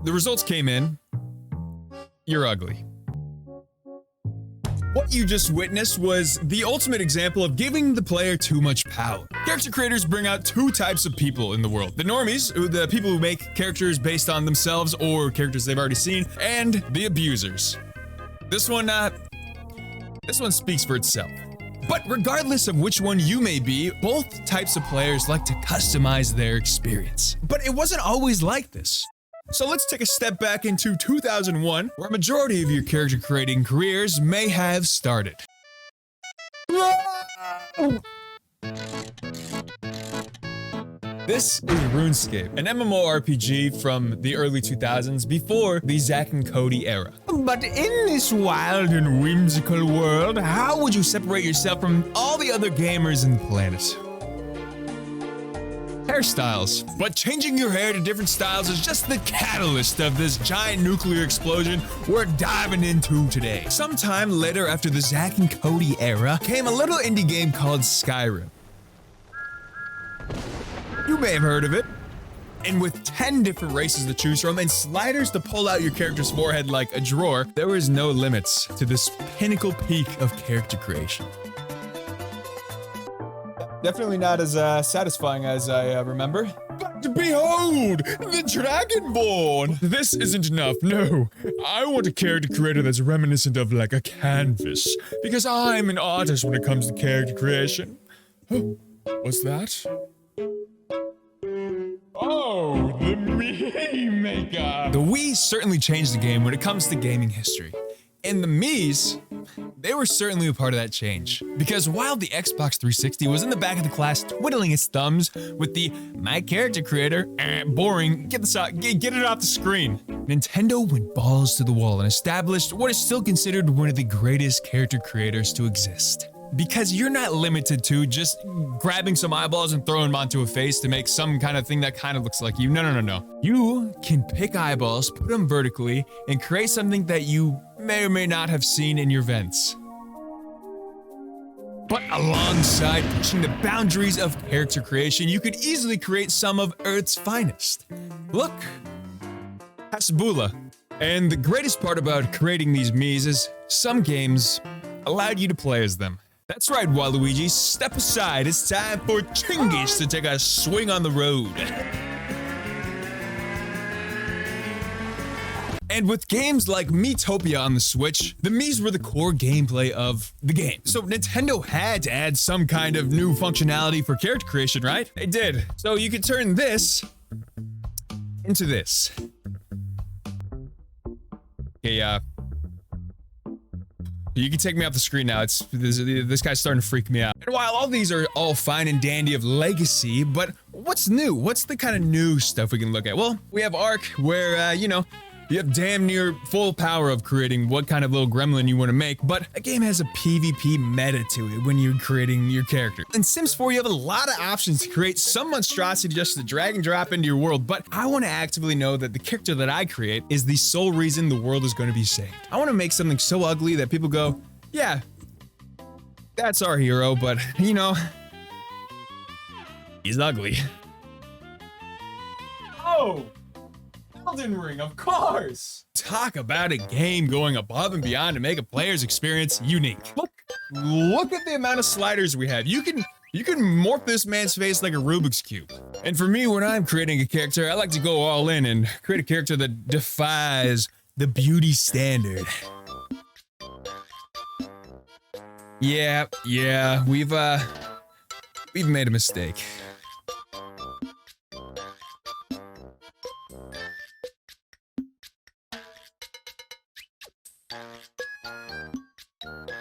the results came in. You're ugly. What you just witnessed was the ultimate example of giving the player too much power. Character creators bring out two types of people in the world. The normies, the people who make characters based on themselves or characters they've already seen, and the abusers. This one speaks for itself. But regardless of which one you may be, both types of players like to customize their experience. But it wasn't always like this. So let's take a step back into 2001, where a majority of your character creating careers may have started. This is RuneScape, an MMORPG from the early 2000s before the Zack and Cody era. But in this wild and whimsical world, how would you separate yourself from all the other gamers in the planet? Hairstyles. But changing your hair to different styles is just the catalyst of this giant nuclear explosion we're diving into today. Sometime later after the Zack and Cody era came a little indie game called Skyrim. You may have heard of it. And with 10 different races to choose from and sliders to pull out your character's forehead like a drawer, there was no limits to this pinnacle peak of character creation. Definitely not as satisfying as I remember. But behold, the Dragonborn! This isn't enough, no. I want a character creator that's reminiscent of like a canvas, because I'm an artist when it comes to character creation. What's that? Oh, the Mii Maker! The Wii certainly changed the game when it comes to gaming history. And the Miis, they were certainly a part of that change. Because while the Xbox 360 was in the back of the class twiddling its thumbs with the "my character creator, boring, get it off the screen," Nintendo went balls to the wall and established what is still considered one of the greatest character creators to exist. Because you're not limited to just grabbing some eyeballs and throwing them onto a face to make some kind of thing that kind of looks like you. No. You can pick eyeballs, put them vertically, and create something that you may or may not have seen in your vents. But alongside pushing the boundaries of character creation, you could easily create some of Earth's finest. Look, Hasbula. And the greatest part about creating these Miis is some games allowed you to play as them. That's right, Waluigi, step aside. It's time for Chingish to take a swing on the road. And with games like MiiTopia on the Switch, the Miis were the core gameplay of the game. So Nintendo had to add some kind of new functionality for character creation, right? They did. So you could turn this into this. Okay, you can take me off the screen now. This guy's starting to freak me out. And while all these are all fine and dandy of legacy, but what's new? What's the kind of new stuff we can look at? Well, we have Ark, where, you have damn near full power of creating what kind of little gremlin you want to make, but a game has a PvP meta to it when you're creating your character. In Sims 4, you have a lot of options to create some monstrosity just to drag and drop into your world, but I want to actively know that the character that I create is the sole reason the world is going to be saved. I want to make something so ugly that people go, yeah, that's our hero, but, he's ugly. Oh! Elden Ring, of course! Talk about a game going above and beyond to make a player's experience unique. Look at the amount of sliders we have. You can morph this man's face like a Rubik's Cube. And for me, when I'm creating a character, I like to go all in and create a character that defies the beauty standard. Yeah, we've made a mistake.